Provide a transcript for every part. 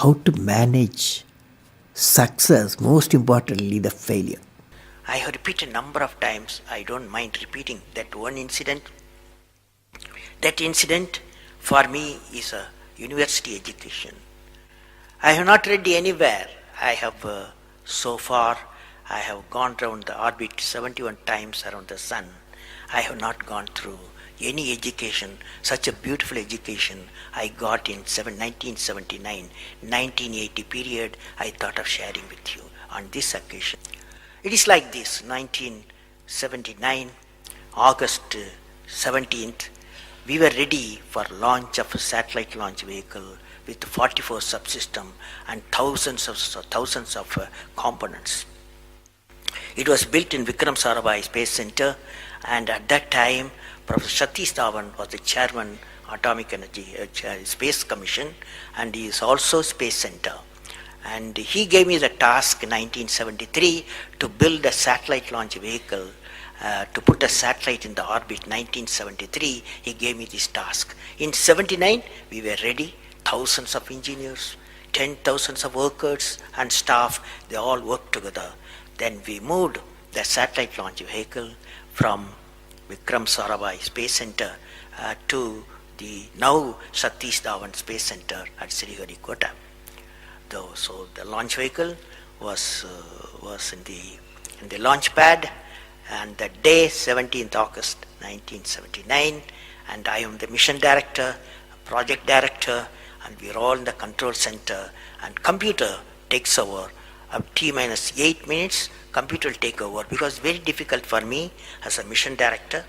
how to manage success, most importantly, the failure. I have repeated a number of times, I don't mind repeating that one incident. That incident for me is a university education. I have not read anywhere. I have so far, I have gone around the orbit 71 times around the sun. I have not gone through any education, such a beautiful education I got in 1979, 1980 period. I thought of sharing with you on this occasion. It is like this: 1979, August 17th, we were ready for launch of a satellite launch vehicle with 44 subsystem and thousands of components. It was built in Vikram Sarabhai Space Center, and at that time, Professor Satish Dhawan was the chairman Atomic Energy Space Commission, and he is also Space Center. And he gave me the task in 1973 to build a satellite launch vehicle, to put a satellite in the orbit. 1973, he gave me this task. In 79, we were ready. Thousands of engineers, 10,000 of workers and staff, they all worked together. Then we moved the satellite launch vehicle from Vikram Sarabhai Space Center to the now Satish Dhawan Space Center at Sriharikota. So the launch vehicle was in the launch pad, and the day 17th August 1979, and I am the mission director, project director, and we are all in the control center, and computer takes over. T minus 8 minutes, computer will take over, because it's very difficult for me as a mission director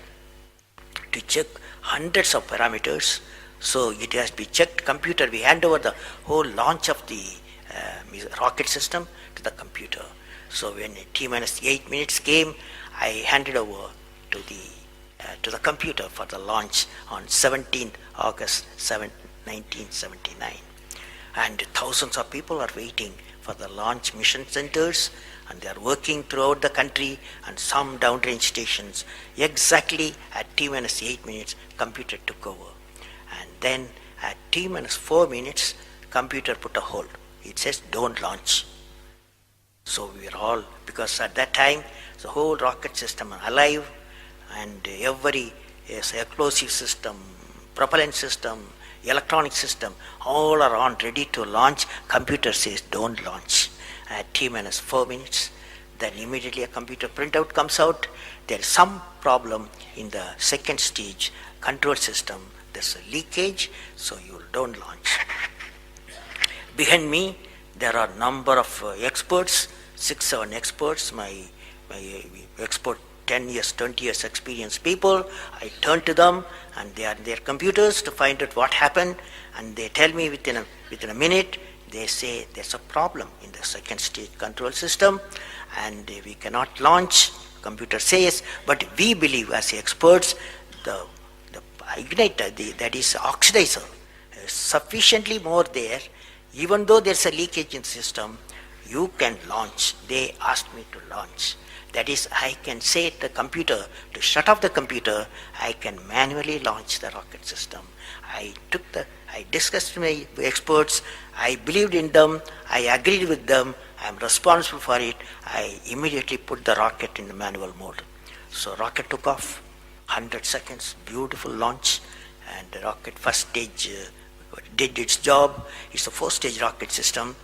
to check hundreds of parameters. So it has to be checked. Computer, we hand over the whole launch of the rocket system to the computer. So when T minus 8 minutes came, I handed over to the computer for the launch on 17th August 1979. And thousands of people are waiting for the launch mission centers, and they are working throughout the country and some downrange stations. Exactly at T minus 8 minutes, computer took over. And then at T minus 4 minutes, computer put a hold. It says don't launch. So we are all, because at that time the whole rocket system alive, and every explosive system, propellant system, electronic system, all are on ready to launch. Computer says don't launch. At T minus 4 minutes, then immediately a computer printout comes out. There is some problem in the second stage control system. There's a leakage, so you don't launch. Behind me, there are number of experts, 6-7 experts, my expert 10 years, 20 years experienced people. I turn to them, and they are in their computers to find out what happened, and they tell me within a minute. They say there's a problem in the second stage control system, and we cannot launch. Computer says, but we believe as experts, the igniter, that is oxidizer, is sufficiently more there. Even though there's a leakage in the system, you can launch. They asked me to launch. That is, I can say to the computer to shut off the computer. I can manually launch the rocket system. I discussed with my experts. I believed in them. I agreed with them. I am responsible for it. I immediately put the rocket in the manual mode. So rocket took off, 100 seconds, beautiful launch, and the rocket first stage did its job. It's a 4-stage rocket system.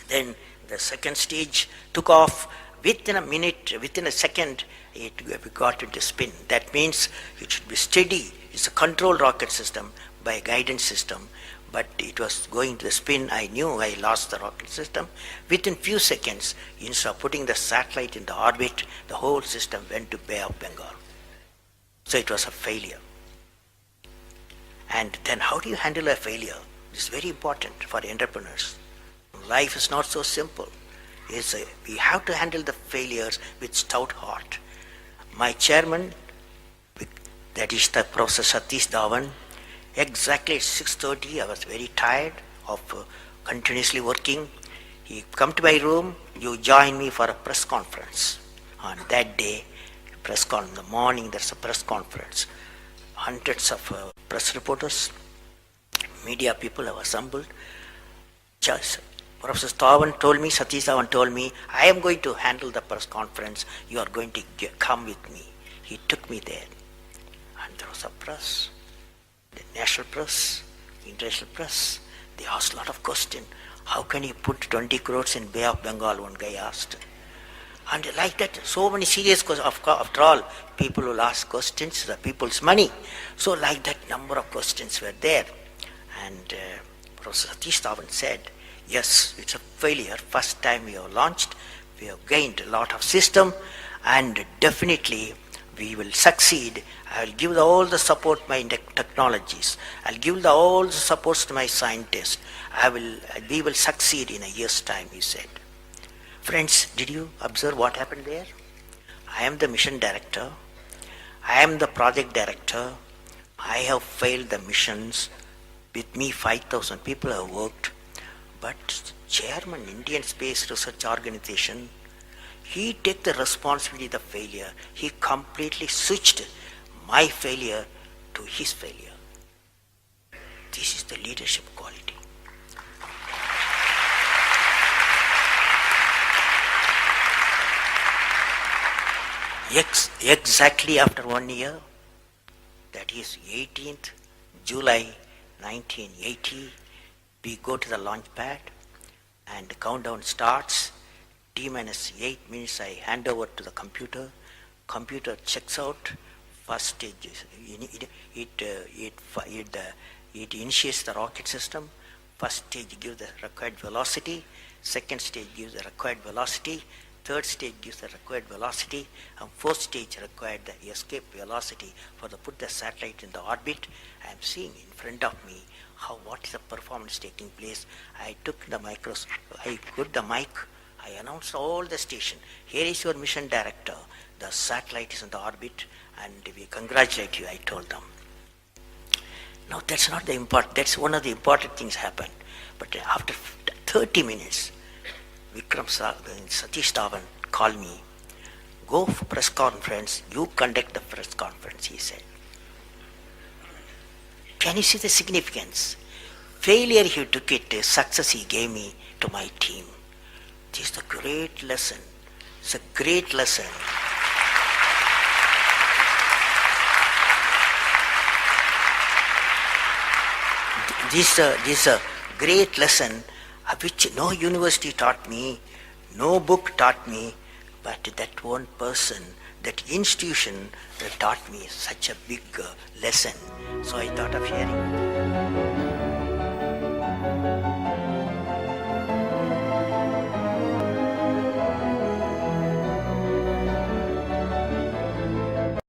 Then the second stage took off. Within a minute, within a second, we got into spin. That means it should be steady. It's a controlled rocket system by a guidance system, but it was going to the spin. I knew I lost the rocket system. Within few seconds, instead of putting the satellite in the orbit, the whole system went to Bay of Bengal. So it was a failure. And then how do you handle a failure? It's very important for entrepreneurs. Life is not so simple. We have to handle the failures with stout heart. My chairman, that is the Professor Satish Dhawan, exactly at 6:30, I was very tired of continuously working. He come to my room, you join me for a press conference. On that day, in the morning, there's a press conference. Hundreds of press reporters, media people have assembled. Just Professor Stavan told me, Satish Dhawan told me, I am going to handle the press conference. You are going to come with me. He took me there. And there was a press, the national press, international press. They asked a lot of questions. How can you put 20 crores in Bay of Bengal? One guy asked. And like that, so many serious questions. After all, people will ask questions, the people's money. So like that, number of questions were there. And Professor Satish Dhawan said, yes, it's a failure. First time we have launched, we have gained a lot of system, and definitely we will succeed. I will give all the support my technologies. I'll give all the supports to my scientists. We will succeed in a year's time, he said. Friends, did you observe what happened there? I am the mission director. I am the project director. I have failed the missions. With me, 5,000 people have worked. But chairman, Indian Space Research Organization, he took the responsibility of the failure. He completely switched my failure to his failure. This is the leadership quality. Exactly after 1 year, that is 18th July 1980, we go to the launch pad and the countdown starts. T minus 8 minutes I hand over to the computer. Computer checks out. First stage is it initiates the rocket system. First stage gives the required velocity. Second stage gives the required velocity. Third stage gives the required velocity, and fourth stage required the escape velocity for the put the satellite in the orbit. I am seeing in front of me what is the performance taking place. I took the I put the mic, I announced all the station. Here is your mission director. The satellite is in the orbit, and we congratulate you, I told them. Now that's not the important, that's one of the important things happened. But after 30 minutes, Satish Dhawan called me, go for press conference, you conduct the press conference, he said. Can you see the significance? Failure he took it, success he gave me to my team. This is a great lesson. It's a great lesson. This is a great lesson which no university taught me, no book taught me, but that one person, that institution that taught me such a big lesson. So I thought of sharing.